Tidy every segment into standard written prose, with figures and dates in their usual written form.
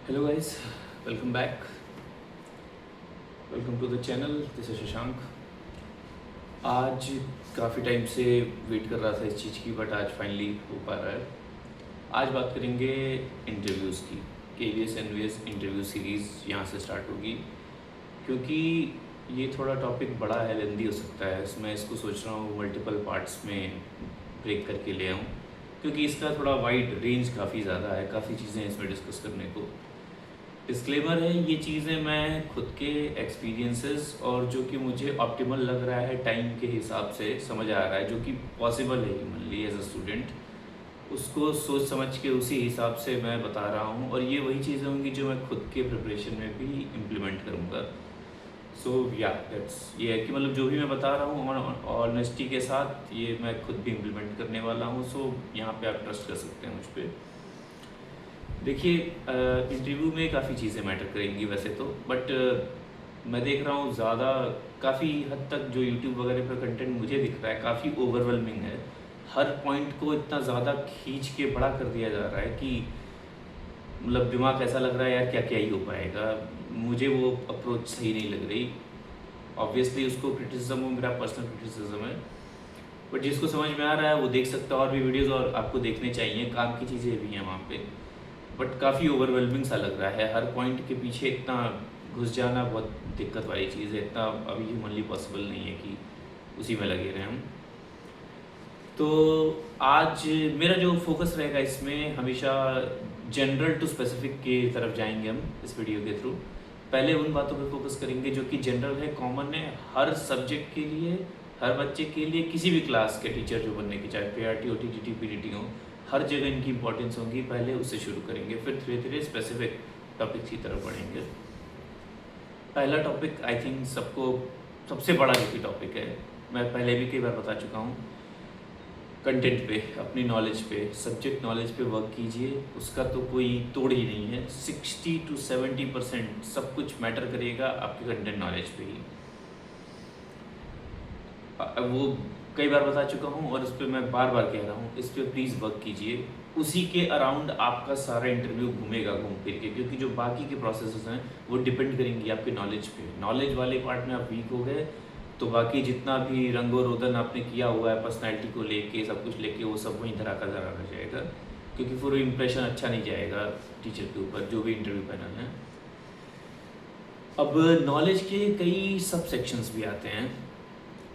Hello guys, welcome back. Welcome to the channel. This is Shashank. आज काफ़ी time से wait कर रहा था इस चीज़ की, बट आज फाइनली हो पा रहा है। आज बात करेंगे इंटरव्यूज़ की। KVS NVS इंटरव्यू सीरीज़ यहाँ से स्टार्ट होगी, क्योंकि ये थोड़ा टॉपिक बड़ा है, लेंदी हो सकता है। मैं इसको सोच रहा हूँ मल्टीपल पार्ट्स में ब्रेक करके ले आऊँ, क्योंकि इसका थोड़ा वाइड रेंज काफ़ी ज़्यादा है, काफ़ी चीज़ें इसमें डिस्कस करने को। डिस्क्लेमर है, ये चीज़ें मैं खुद के एक्सपीरियंसेस और जो कि मुझे ऑप्टिमल लग रहा है टाइम के हिसाब से समझ आ रहा है, जो कि पॉसिबल है ह्यूमनली एज अ स्टूडेंट, उसको सोच समझ के उसी हिसाब से मैं बता रहा हूँ। और ये वही चीज़ें होंगी जो मैं खुद के प्रिपरेशन में भी इम्प्लीमेंट करूँगा। सो या दैट्स ये है कि मतलब जो भी मैं बता रहा हूँ ऑनेस्टी के साथ, ये मैं खुद भी इम्प्लीमेंट करने वाला हूँ। सो यहाँ पे आप ट्रस्ट कर सकते हैं मुझ पर। देखिए, इंटरव्यू में काफ़ी चीज़ें मैटर करेंगी वैसे तो, बट मैं देख रहा हूँ ज़्यादा काफ़ी हद तक जो यूट्यूब वगैरह पर कंटेंट मुझे दिख रहा है काफ़ी ओवरवेलमिंग है। हर पॉइंट को इतना ज़्यादा खींच के बड़ा कर दिया जा रहा है कि मतलब दिमाग ऐसा लग रहा है यार क्या क्या ही हो पाएगा। मुझे वो अप्रोच सही नहीं लग रही। ऑब्वियसली उसको क्रिटिसिज्म हो, मेरा पर्सनल क्रिटिसिज्म है, बट जिसको समझ में आ रहा है वो देख सकता है। और भी वीडियोज़ और आपको देखने चाहिए, काम की चीज़ें भी हैं वहाँ पे। बट काफ़ी ओवरवेलमिंग सा लग रहा है, हर पॉइंट के पीछे इतना घुस जाना बहुत दिक्कत वाली चीज़ है। इतना अभी ह्यूमनली पॉसिबल नहीं है कि उसी में लगे रहें हम। तो आज मेरा जो फोकस रहेगा इसमें, हमेशा जनरल टू स्पेसिफिक की तरफ जाएंगे हम इस वीडियो के थ्रू। पहले उन बातों पे फोकस करेंगे जो कि जनरल है, कॉमन है, हर सब्जेक्ट के लिए, हर बच्चे के लिए, किसी भी क्लास के टीचर जो बनने की, चाहे PRT हो, TTT PDT हो, हर जगह इनकी इंपॉर्टेंस होगी। पहले उससे शुरू करेंगे, फिर धीरे धीरे स्पेसिफिक टॉपिक की तरफ बढ़ेंगे। पहला टॉपिक आई थिंक सबको सबसे बड़ा जो कि टॉपिक है, मैं पहले भी कई बार बता चुका हूँ, कंटेंट पे, अपनी नॉलेज पे, सब्जेक्ट नॉलेज पे वर्क कीजिए। उसका तो कोई तोड़ ही नहीं है। 60 to 70% सब कुछ मैटर करेगा आपके कंटेंट नॉलेज पे ही। वो कई बार बता चुका हूँ और इस पर मैं बार बार कह रहा हूँ, इस पर प्लीज़ वर्क कीजिए। उसी के अराउंड आपका सारा इंटरव्यू घूमेगा घूम फिर के, क्योंकि जो बाकी के प्रोसेसेस हैं वो डिपेंड करेंगी आपके नॉलेज पे। नॉलेज वाले पार्ट में आप वीक हो गए तो बाकी जितना भी रंगो रोदन आपने किया हुआ है पर्सनैलिटी को लेके, सब कुछ लेके, वो सब वहीं धरा का धरा रह जाएगा, क्योंकि फिर वो इम्प्रेशन अच्छा नहीं जाएगा टीचर के ऊपर, जो भी इंटरव्यू पैनल है। अब नॉलेज के कई सब सेक्शंस भी आते हैं,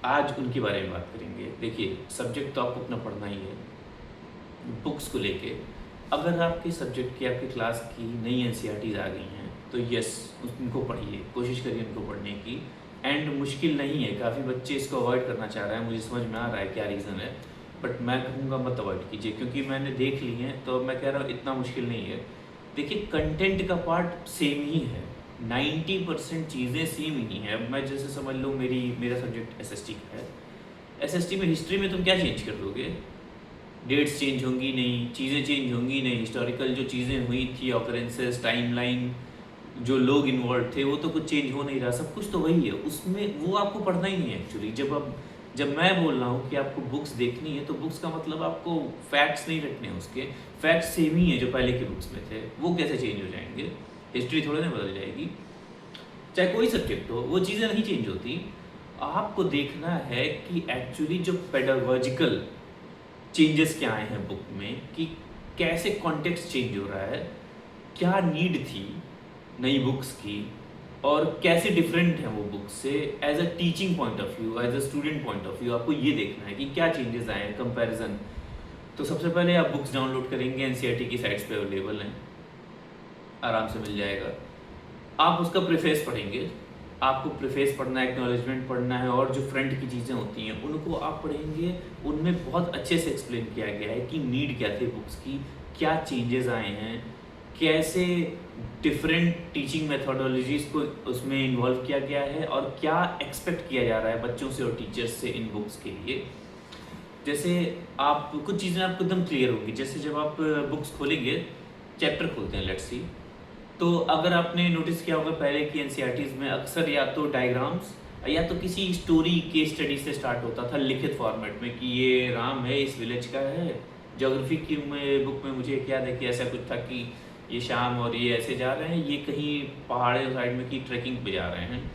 आज उनके बारे में बात करेंगे। देखिए, सब्जेक्ट तो आपको अपना पढ़ना ही है। बुक्स को लेके, अगर आपके सब्जेक्ट की, आपकी क्लास की नई NCERTs आ गई हैं तो यस, उनको पढ़िए, कोशिश करिए उनको पढ़ने की। एंड मुश्किल नहीं है, काफ़ी बच्चे इसको अवॉइड करना चाह रहे हैं, मुझे समझ में आ रहा है क्या रीज़न है, बट मैं कहूँगा मत अवॉइड कीजिए, क्योंकि मैंने देख ली हैं तो मैं कह रहा हूँ इतना मुश्किल नहीं है। देखिए, कंटेंट का पार्ट सेम ही है, 90% चीज़ें सेम ही है। अब मैं जैसे समझ लो मेरा सब्जेक्ट SST का है। SST में हिस्ट्री में तुम क्या चेंज कर दोगे? डेट्स चेंज होंगी नहीं, चीज़ें चेंज होंगी नहीं, हिस्टोरिकल जो चीज़ें हुई थी, ऑकरेंसेस, टाइमलाइन, जो लोग इन्वॉल्व थे, वो तो कुछ चेंज हो नहीं रहा, सब कुछ तो वही है। उसमें वो आपको पढ़ना ही नहीं है एक्चुअली। जब मैं बोल रहा हूँ कि आपको बुक्स देखनी है, तो बुक्स का मतलब आपको फैक्ट्स नहीं रखने हैं, उसके फैक्ट्स सेम ही है जो पहले की बुक्स में थे। वो कैसे चेंज हो जाएंगे? हिस्ट्री थोड़ी ना बदल जाएगी, चाहे कोई सब्जेक्ट हो, वो चीज़ें नहीं चेंज होती। आपको देखना है कि एक्चुअली जो पेडागॉजिकल चेंजेस क्या आए हैं बुक में, कि कैसे कॉन्टेक्स्ट चेंज हो रहा है, क्या नीड थी नई बुक्स की, और कैसे डिफरेंट है वो बुक से as a teaching point of view, as a student point of view. आपको ये देखना है कि क्या चेंजेस आए हैं, कंपैरिजन। तो सबसे पहले आप बुक्स डाउनलोड करेंगे, NCERT की साइट्स पे अवेलेबल हैं, आराम से मिल जाएगा। आप उसका प्रेफेस पढ़ेंगे, आपको प्रेफेस पढ़ना है, एक्नॉलेजमेंट पढ़ना है, और जो फ्रंट की चीज़ें होती हैं उनको आप पढ़ेंगे। उनमें बहुत अच्छे से एक्सप्लेन किया गया है कि नीड क्या थी बुक्स की, क्या चेंजेस आए हैं, कैसे डिफरेंट टीचिंग मेथोडोलॉजीज़ को उसमें इन्वॉल्व किया गया है, और क्या एक्सपेक्ट किया जा रहा है बच्चों से और टीचर्स से इन बुक्स के लिए। जैसे आप कुछ चीज़ें आपको एकदम क्लियर होंगी, जैसे जब आप बुक्स खोलेंगे, चैप्टर खोलते हैं, लेट्स सी, तो अगर आपने नोटिस किया होगा पहले की NCERTs में अक्सर या तो डायग्राम्स या तो किसी स्टोरी के स्टडी से स्टार्ट होता था लिखित फॉर्मेट में, कि ये राम है, इस विलेज का है। ज्योग्राफी की बुक में मुझे याद है कि ऐसा कुछ था कि ये श्याम और ये ऐसे जा रहे हैं, ये कहीं पहाड़ी साइड में की ट्रैकिंग पे जा रहे हैं।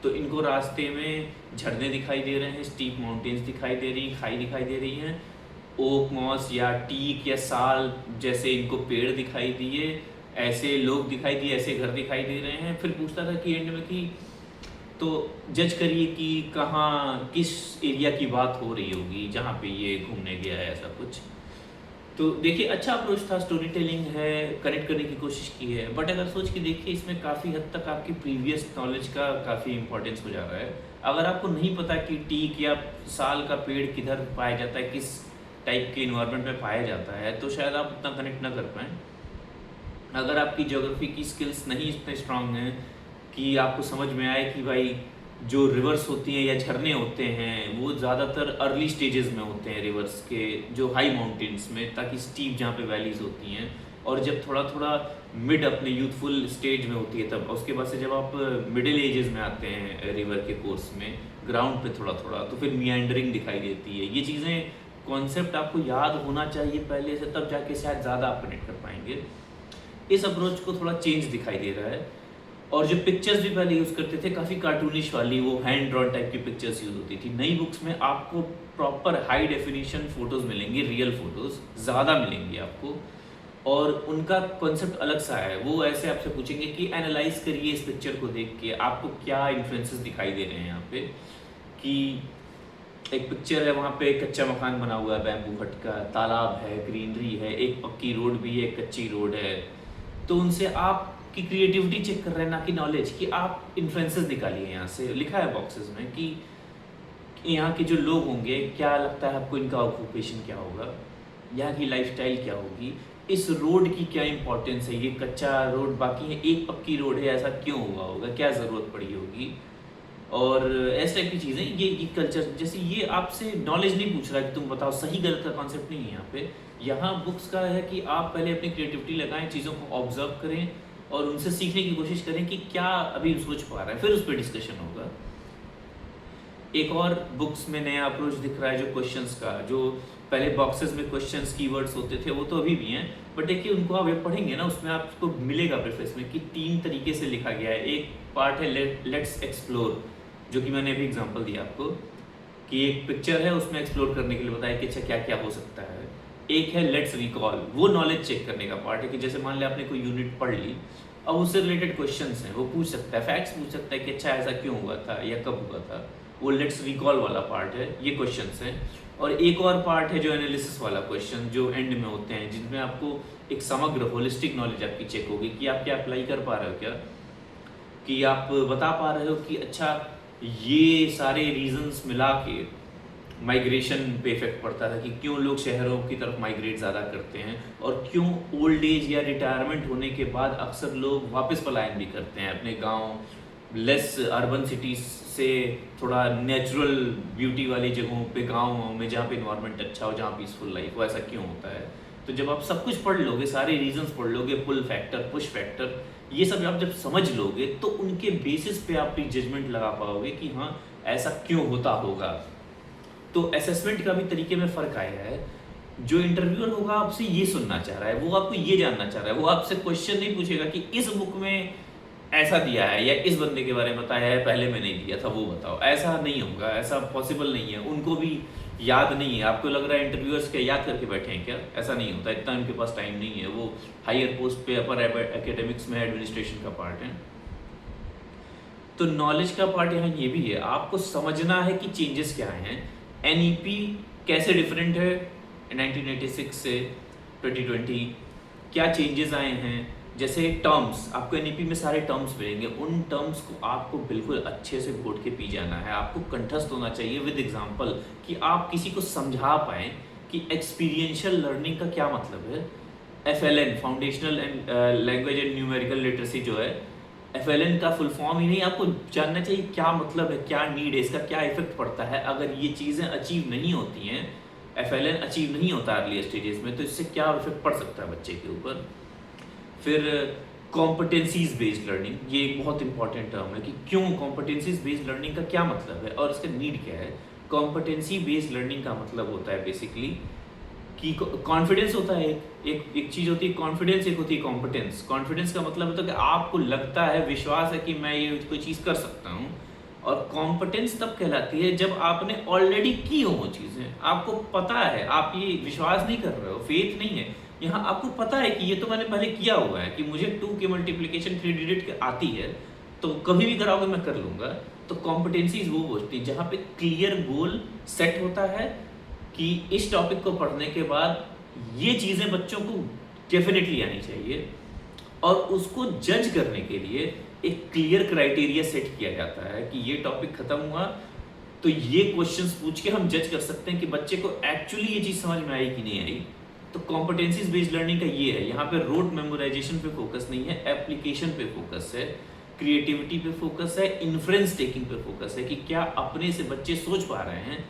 तो इनको रास्ते में झरने दिखाई दे रहे हैं, स्टीप माउंटेन्स दिखाई दे रही हैं, खाई दिखाई दे रही हैं, ओक मॉस या टीक या साल जैसे इनको पेड़ दिखाई दिए, ऐसे लोग दिखाई दिए, ऐसे घर दिखाई दे रहे हैं। फिर पूछता था कि एंड में कि तो जज करिए कि कहाँ किस एरिया की बात हो रही होगी जहाँ पे ये घूमने गया है, ऐसा कुछ। तो देखिए अच्छा अप्रोच था, स्टोरी टेलिंग है, कनेक्ट करने की कोशिश की है। बट अगर सोच के देखिए इसमें काफ़ी हद तक आपकी प्रीवियस नॉलेज का काफ़ी इंपॉर्टेंस हो जा रहा है। अगर आपको नहीं पता कि टीक या साल का पेड़ किधर पाया जाता है, किस टाइप के इन्वायरमेंट में पाया जाता है, तो शायद आप उतना कनेक्ट ना कर पाएँ। अगर आपकी ज्योग्राफी की स्किल्स नहीं इतने स्ट्रांग हैं कि आपको समझ में आए कि भाई जो रिवर्स होती हैं या झरने होते हैं वो ज़्यादातर अर्ली स्टेजेस में होते हैं रिवर्स के, जो हाई माउंटेन्स में, ताकि स्टीप जहाँ पे वैलीज होती हैं, और जब थोड़ा थोड़ा मिड अपने यूथफुल स्टेज में होती है तब, उसके बाद से जब आप मिडिल एजेस में आते हैं रिवर के कोर्स में, ग्राउंड पे थोड़ा थोड़ा, तो फिर मियांडरिंग दिखाई देती है। ये चीज़ें कॉन्सेप्ट आपको याद होना चाहिए पहले से, तब जाके शायद ज़्यादा आप कनेक्ट कर पाएंगे। इस अप्रोच को थोड़ा चेंज दिखाई दे रहा है। और जो पिक्चर्स भी पहले यूज़ करते थे काफ़ी कार्टूनिश वाली, वो हैंड ड्रॉन टाइप की पिक्चर्स यूज़ होती थी। नई बुक्स में आपको प्रॉपर हाई डेफिनेशन फ़ोटोज़ मिलेंगे, रियल फ़ोटोज़ ज़्यादा मिलेंगी आपको, और उनका कॉन्सेप्ट अलग सा है। वो ऐसे आपसे पूछेंगे कि एनालाइज करिए इस पिक्चर को देख के आपको क्या इन्फ्लुएंसेस दिखाई दे रहे हैं यहाँ पे। कि एक पिक्चर है, वहाँ पे एक कच्चा मकान बना हुआ है बैम्बू हट का, तालाब है, ग्रीनरी है, एक पक्की रोड भी है, एक कच्ची रोड है। तो उनसे आपकी क्रिएटिविटी चेक कर रहे हैं, ना कि नॉलेज, कि आप इन्फ्लुएंसेस निकालिए। यहाँ से लिखा है बॉक्सेस में कि यहाँ के जो लोग होंगे, क्या लगता है आपको इनका ऑक्यूपेशन क्या होगा, यहाँ की लाइफस्टाइल क्या होगी, इस रोड की क्या इंपॉर्टेंस है, ये कच्चा रोड बाकी है, एक पक्की रोड है, ऐसा क्यों हुआ होगा, क्या ज़रूरत पड़ी होगी, और ऐसे टाइप की चीज़ें। ये कल्चर जैसे, ये आपसे नॉलेज नहीं पूछ रहा कि तुम बताओ, सही गलत का कॉन्सेप्ट नहीं है यहाँ पे। यहाँ बुक्स का है कि आप पहले अपनी क्रिएटिविटी लगाएं, चीज़ों को ऑब्जर्व करें और उनसे सीखने की कोशिश करें कि क्या अभी सोच पा रहा है, फिर उस पर डिस्कशन होगा। एक और बुक्स में नया अप्रोच दिख रहा है जो क्वेश्चंस का, जो पहले बॉक्सेस में क्वेश्चंस कीवर्ड्स होते थे वो तो अभी भी हैं, बट देखिए उनको आप पढ़ेंगे ना, उसमें आपको मिलेगा प्रेफेस में कि 3 तरीके से लिखा गया है। एक पार्ट है लेट्स एक्सप्लोर, जो कि मैंने अभी एग्जांपल दिया आपको, कि एक पिक्चर है उसमें एक्सप्लोर करने के लिए बताया कि अच्छा क्या क्या हो सकता है। एक है लेट्स रिकॉल, वो नॉलेज चेक करने का पार्ट है कि जैसे मान लिया आपने कोई यूनिट पढ़ ली, अब उससे रिलेटेड क्वेश्चंस हैं, वो पूछ सकता है, फैक्ट्स पूछ सकता है कि अच्छा ऐसा क्यों हुआ था या कब हुआ था, वो लेट्स रिकॉल वाला पार्ट है, ये क्वेश्चंस हैं। और एक और पार्ट है जो एनालिसिस वाला क्वेश्चन, जो एंड में होते हैं, जिनमें आपको एक समग्र होलिस्टिक नॉलेज आपकी चेक होगी कि आप क्या अप्लाई कर पा रहे हो, क्या कि आप बता पा रहे हो कि अच्छा ये सारे रीजंस मिला के माइग्रेशन पे इफेक्ट पड़ता था, कि क्यों लोग शहरों की तरफ माइग्रेट ज़्यादा करते हैं, और क्यों ओल्ड एज या रिटायरमेंट होने के बाद अक्सर लोग वापस पलायन भी करते हैं अपने गांव, लेस अर्बन सिटीज से थोड़ा नेचुरल ब्यूटी वाली जगहों पे, गाँव में जहाँ पे इन्वायरमेंट अच्छा हो, जहाँ पीसफुल लाइफ हो, ऐसा क्यों होता है। तो जब आप सब कुछ पढ़ लोगे, सारे रीजंस पढ़ लोगे, पुल फैक्टर, पुश फैक्टर, ये सब आप जब समझ लोगे, तो उनके बेसिस पे आप जजमेंट लगा पाओगे कि हाँ ऐसा क्यों होता होगा। तो असेसमेंट का भी तरीके में फ़र्क आया है। जो इंटरव्यूअर होगा आपसे ये सुनना चाह रहा है, वो आपको ये जानना चाह रहा है, वो आपसे क्वेश्चन नहीं पूछेगा कि इस बुक में ऐसा दिया है या इस बंदे के बारे में बताया है, पहले में नहीं दिया था, वो बताओ। ऐसा नहीं होगा, ऐसा पॉसिबल नहीं है। उनको भी याद नहीं है। आपको लग रहा है इंटरव्यूअर्स क्या याद करके बैठे हैं क्या? ऐसा नहीं होता, इतना उनके पास टाइम नहीं है। वो हायर पोस्ट पे, अपर एकेडमिक्स में एडमिनिस्ट्रेशन का पार्ट है। तो नॉलेज का पार्ट यहाँ ये भी है, आपको समझना है कि चेंजेस क्या हैं, एनईपी कैसे डिफरेंट है 1986 से 2020, क्या चेंजेस आए हैं। जैसे टर्म्स, आपको एनईपी में सारे टर्म्स मिलेंगे, उन टर्म्स को आपको बिल्कुल अच्छे से घोट के पी जाना है। आपको कंठस्थ होना चाहिए विद एग्जांपल, कि आप किसी को समझा पाएँ कि एक्सपीरियंशियल लर्निंग का क्या मतलब है। FLN, foundational and language and numerical literacy जो है, FLN का फुल फॉर्म ही नहीं, आपको जानना चाहिए क्या मतलब है, क्या नीड है, इसका क्या इफेक्ट पड़ता है। अगर ये चीज़ें अचीव नहीं होती हैं, FLN अचीव नहीं होता अर्ली स्टेजेस में, तो इससे क्या इफेक्ट पड़ सकता है बच्चे के ऊपर। फिर कॉम्पिटेंसीज बेस्ड लर्निंग, ये एक बहुत इंपॉर्टेंट टर्म है कि क्यों कॉम्पिटेंसीज बेस्ड लर्निंग का क्या मतलब है और इसका नीड क्या है। कॉम्पिटेंसी बेस्ड लर्निंग का मतलब होता है बेसिकली कि कॉन्फिडेंस होता है, एक चीज़ होती है कॉन्फिडेंस, एक होती है कॉम्पिटेंस। कॉन्फिडेंस का मतलब होता है कि आपको लगता है, विश्वास है कि मैं ये कोई चीज़ कर सकता हूँ। और कॉम्पिटेंस तब कहलाती है जब आपने ऑलरेडी की हो वो चीज़ें, आपको पता है, आप ये विश्वास नहीं कर रहे हो, फेथ नहीं है, यहाँ आपको पता है कि ये तो मैंने पहले किया हुआ है, कि मुझे 2 की मल्टीप्लिकेशन 3 डिजिट आती है, तो कभी भी कराओगे मैं कर लूँगा। तो कॉम्पिटेंसीज वो होती है जहाँ पे क्लियर गोल सेट होता है कि इस टॉपिक को पढ़ने के बाद ये चीज़ें बच्चों को डेफिनेटली आनी चाहिए, और उसको जज करने के लिए एक क्लियर क्राइटेरिया सेट किया जाता है कि ये टॉपिक खत्म हुआ तो ये क्वेश्चंस पूछ के हम जज कर सकते हैं कि बच्चे को एक्चुअली ये चीज़ समझ में आई कि नहीं आई। तो कॉम्पिटेंसीज बेस्ड लर्निंग का ये है, यहाँ पे रोड मेमोराइजेशन पे फोकस नहीं है, एप्लीकेशन पे फोकस है, क्रिएटिविटी पे फोकस है, इन्फ्रेंस टेकिंग पे फोकस है कि क्या अपने से बच्चे सोच पा रहे हैं।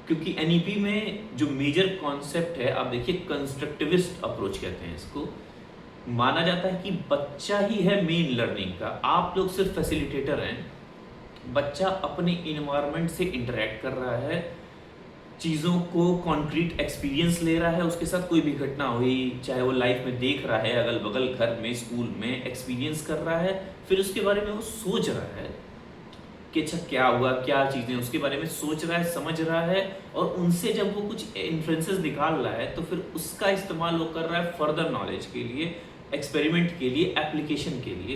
क्योंकि एनईपी में जो मेजर कॉन्सेप्ट है, आप देखिए कंस्ट्रक्टिविस्ट अप्रोच कहते हैं इसको। माना जाता है कि बच्चा ही है मेन लर्निंग का, आप लोग सिर्फ फैसिलिटेटर हैं। बच्चा अपने इन्वायरमेंट से इंटरेक्ट कर रहा है, चीज़ों को कॉन्क्रीट एक्सपीरियंस ले रहा है, उसके साथ कोई भी घटना हुई, चाहे वो लाइफ में देख रहा है, अगल बगल घर में, स्कूल में एक्सपीरियंस कर रहा है, फिर उसके बारे में वो सोच रहा है कि अच्छा क्या हुआ, क्या चीज़ें, उसके बारे में सोच रहा है, समझ रहा है, और उनसे जब वो कुछ इन्फ्लुएंसेस निकाल रहा है तो फिर उसका इस्तेमाल वो कर रहा है फर्दर नॉलेज के लिए, एक्सपेरिमेंट के लिए, एप्लीकेशन के लिए।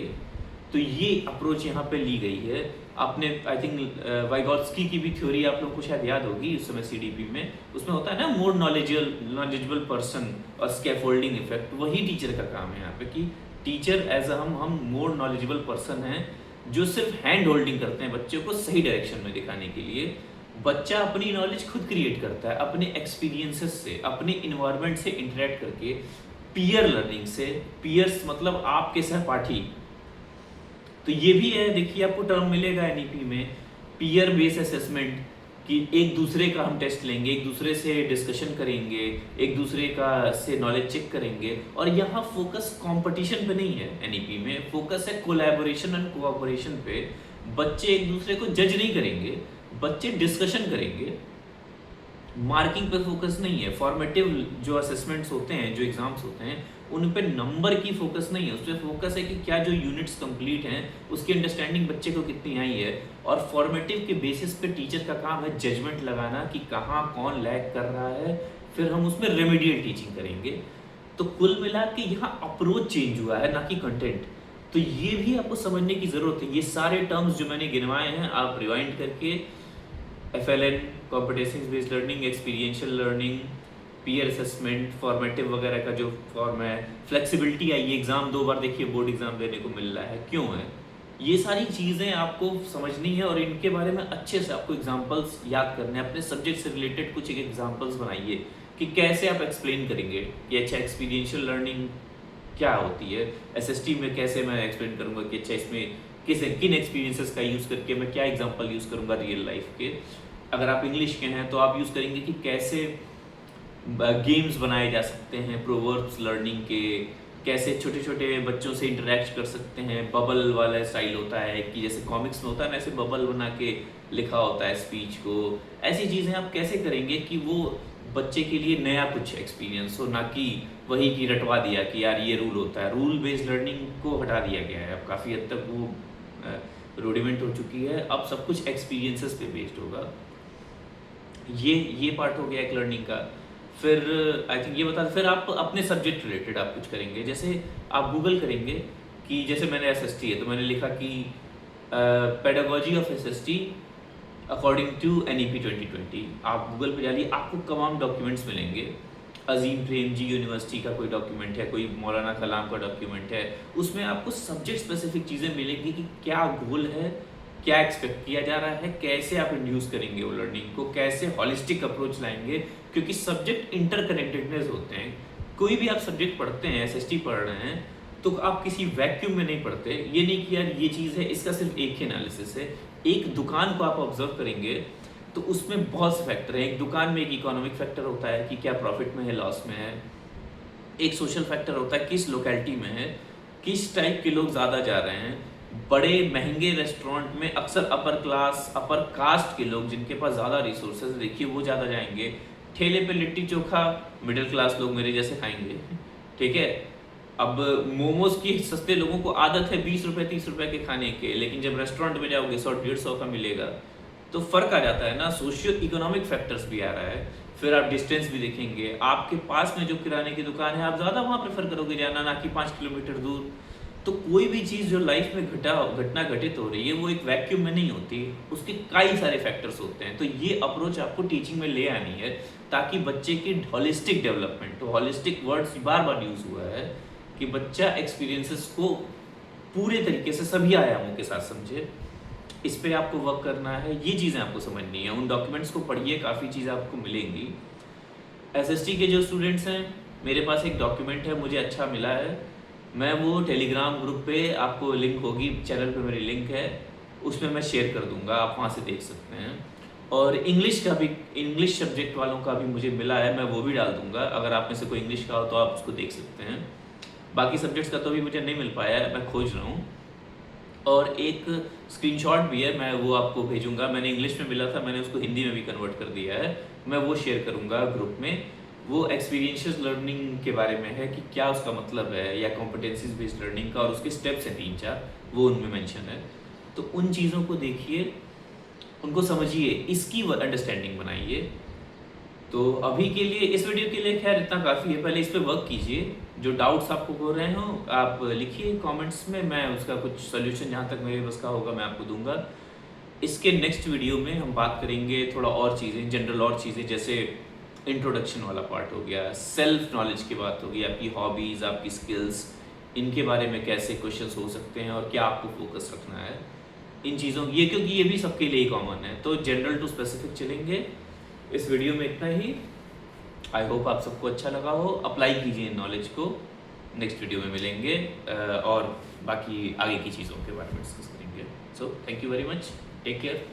तो ये अप्रोच यहाँ पे ली गई है। आपने आई थिंक वाइगॉट्स्की की भी थ्योरी आप लोग को शायद याद होगी उस समय सीडीपी में, उसमें होता है ना मोर नॉलेजेबल पर्सन और स्कैफोल्डिंग इफेक्ट, वही टीचर का काम है यहाँ पे कि टीचर एज हम मोर नॉलेजेबल पर्सन हैं जो सिर्फ हैंड होल्डिंग करते हैं बच्चों को सही डायरेक्शन में दिखाने के लिए। बच्चा अपनी नॉलेज खुद क्रिएट करता है अपने एक्सपीरियंसेस से, अपने इन्वायरमेंट से इंटरेक्ट करके, पीयर लर्निंग से। पीयर्स मतलब आपके सहपाठी। तो ये भी है, देखिए आपको टर्म मिलेगा एनईपी में, पीयर बेस्ड असेसमेंट, कि एक दूसरे का हम टेस्ट लेंगे, एक दूसरे से डिस्कशन करेंगे, एक दूसरे का से नॉलेज चेक करेंगे। और यहाँ फोकस कंपटीशन पे नहीं है, एनईपी में फोकस है कोलैबोरेशन एंड कोऑपरेशन पे। बच्चे एक दूसरे को जज नहीं करेंगे, बच्चे डिस्कशन करेंगे। मार्किंग पे फोकस नहीं है। फॉर्मेटिव जो असेसमेंट्स होते हैं, जो एग्जाम्स होते हैं, उन पे नंबर की फोकस नहीं है, उस पर फोकस है कि क्या जो यूनिट्स कंप्लीट हैं उसकी अंडरस्टैंडिंग बच्चे को कितनी आई है। और फॉर्मेटिव के बेसिस पे टीचर का काम है जजमेंट लगाना कि कहाँ कौन लैग कर रहा है, फिर हम उसमें रेमेडियल टीचिंग करेंगे। तो कुल मिला के यहाँ अप्रोच चेंज हुआ है, ना कि कंटेंट। तो ये भी आपको समझने की ज़रूरत है। ये सारे टर्म्स जो मैंने गिनवाए हैं, आप रिवाइंड करके FLN, competency based learning, experiential learning, peer assessment, formative वगैरह का जो फॉर्म है, फ्लेक्सिबिलिटी आई, एग्जाम 2 बार देखिए बोर्ड एग्जाम देने को मिल रहा है, क्यों है, ये सारी चीज़ें आपको समझनी है। और इनके बारे में अच्छे से आपको एग्जाम्पल्स याद करने हैं। अपने सब्जेक्ट से रिलेटेड कुछ एक एग्जाम्पल्स बनाइए कि कैसे आप एक्सप्लेन करेंगे कि अच्छा एक्सपीरियंशियल लर्निंग क्या होती है, SST में कैसे मैं एक्सप्लेन करूँगा कि अच्छा इसमें किन एक्सपीरियंसेस का यूज़ करके मैं क्या एग्जाम्पल यूज़ करूँगा रियल लाइफ के। अगर आप इंग्लिश के हैं तो आप यूज़ करेंगे कि कैसे गेम्स बनाए जा सकते हैं प्रोवर्ब्स लर्निंग के, कैसे छोटे छोटे बच्चों से इंटरेक्ट कर सकते हैं। बबल वाला स्टाइल होता है कि जैसे कॉमिक्स में होता है ना, ऐसे बबल बना के लिखा होता है स्पीच को। ऐसी चीज़ें आप कैसे करेंगे कि वो बच्चे के लिए नया कुछ एक्सपीरियंस हो, ना कि वही की रटवा दिया कि यार ये रूल होता है। रूल बेस्ड लर्निंग को हटा दिया गया है, अब काफ़ी हद तक वो रूडिमेंट हो चुकी है। अब सब कुछ एक्सपीरियंसेस पे बेस्ड होगा। ये पार्ट हो गया एक लर्निंग का। फिर आई थिंक ये बता, फिर आप अपने सब्जेक्ट रिलेटेड आप कुछ करेंगे। जैसे आप गूगल करेंगे कि जैसे मैंने SST है तो मैंने लिखा कि pedagogy of SST according to NEP 2020। आप गूगल पे डालिए, आपको तमाम डॉक्यूमेंट्स मिलेंगे। अजीम प्रेमजी यूनिवर्सिटी का कोई डॉक्यूमेंट है, कोई मौलाना कलाम का डॉक्यूमेंट है, उसमें आपको सब्जेक्ट स्पेसिफिक चीज़ें मिलेंगी कि क्या गोल है, क्या एक्सपेक्ट किया जा रहा है, कैसे आप इंड्यूस करेंगे वो लर्निंग को, कैसे हॉलिस्टिक अप्रोच लाएंगे। क्योंकि सब्जेक्ट इंटरकनेक्टेडनेस होते हैं। कोई भी आप सब्जेक्ट पढ़ते हैं, SST पढ़ रहे हैं, तो आप किसी वैक्यूम में नहीं पढ़ते। ये नहीं कि यार ये चीज़ है, इसका सिर्फ एक ही एनालिसिस है। एक दुकान को आप ऑब्जर्व करेंगे तो उसमें बहुत से फैक्टर हैं। एक दुकान में एक इकोनॉमिक फैक्टर होता है कि क्या प्रॉफिट में है, लॉस में है। एक सोशल फैक्टर होता है किस लोकेलिटी में है, किस टाइप के लोग ज़्यादा जा रहे हैं। बड़े महंगे रेस्टोरेंट में अक्सर अपर क्लास, अपर कास्ट के लोग जिनके पास ज़्यादा रिसोर्सेज देखिए वो ज़्यादा जाएंगे। ठेले पे लिट्टी चोखा मिडिल क्लास लोग मेरे जैसे खाएंगे, ठीक है। अब मोमोज की सस्ते लोगों को आदत है 20 रुपए 30 रुपए के खाने के, लेकिन जब रेस्टोरेंट में जाओगे 100 150 का मिलेगा, तो फर्क आ जाता है ना। सोशियो इकोनॉमिक फैक्टर्स भी आ रहा है। फिर आप डिस्टेंस भी देखेंगे, आपके पास में जो किराने की दुकान है आप ज़्यादा वहाँ प्रेफर करोगे जाना, ना कि 5 किलोमीटर दूर। तो कोई भी चीज़ जो लाइफ में घटना घटित हो रही है वो एक वैक्यूम में नहीं होती, उसके कई सारे फैक्टर्स होते हैं। तो ये अप्रोच आपको टीचिंग में ले आनी है, ताकि बच्चे की हॉलिस्टिक डेवलपमेंट, तो हॉलिस्टिक वर्ड्स बार बार यूज़ हुआ है कि बच्चा एक्सपीरियंसेस को पूरे तरीके से सभी आयामों के साथ समझे। इस पे आपको वर्क करना है, ये चीज़ें आपको समझनी है। उन डॉक्यूमेंट्स को पढ़िए, काफ़ी चीज़ें आपको मिलेंगी। एसएसटी के जो स्टूडेंट्स हैं, मेरे पास एक डॉक्यूमेंट है, मुझे अच्छा मिला है, मैं वो टेलीग्राम ग्रुप पे, आपको लिंक होगी, चैनल पे मेरी लिंक है, उसमें मैं शेयर कर दूंगा, आप वहाँ से देख सकते हैं। और इंग्लिश का भी, इंग्लिश सब्जेक्ट वालों का भी मुझे मिला है, मैं वो भी डाल दूंगा। अगर आप में से कोई इंग्लिश का हो तो आप उसको देख सकते हैं। बाकी सब्जेक्ट्स का तो अभी मुझे नहीं मिल पाया है, मैं खोज रहा हूँ। और एक स्क्रीनशॉट भी है, मैं वो आपको भेजूंगा। मैंने इंग्लिश में मिला था, मैंने उसको हिंदी में भी कन्वर्ट कर दिया है, मैं वो शेयर करूंगा ग्रुप में। वो एक्सपीरियंशियल लर्निंग के बारे में है कि क्या उसका मतलब है, या कॉम्पिटेंसीज बेस्ड लर्निंग का, और उसके स्टेप्स हैं 3 4, वो उनमें मेंशन है। तो उन चीज़ों को देखिए, उनको समझिए, इसकी अंडरस्टैंडिंग बनाइए। तो अभी के लिए, इस वीडियो के लिए खैर इतना काफ़ी है। पहले इस पर वर्क कीजिए, जो डाउट्स आपको हो रहे हो आप लिखिए कमेंट्स में, मैं उसका कुछ सोल्यूशन जहाँ तक मेरे बस का होगा मैं आपको दूंगा। इसके नेक्स्ट वीडियो में हम बात करेंगे थोड़ा और चीज़ें, जनरल और चीज़ें, जैसे इंट्रोडक्शन वाला पार्ट हो गया, सेल्फ नॉलेज की बात होगी, आपकी हॉबीज़, आपकी स्किल्स, इनके बारे में कैसे क्वेश्चंस हो सकते हैं और क्या आपको फोकस रखना है इन चीज़ों, ये क्योंकि ये भी सबके लिए कॉमन है। तो जनरल टू स्पेसिफिक चलेंगे। इस वीडियो में इतना ही। आई होप आप सबको अच्छा लगा हो, अप्लाई कीजिए इन नॉलेज को। नेक्स्ट वीडियो में मिलेंगे और बाकी आगे की चीज़ों के बारे में डिस्कस करेंगे। So thank you very much, take care.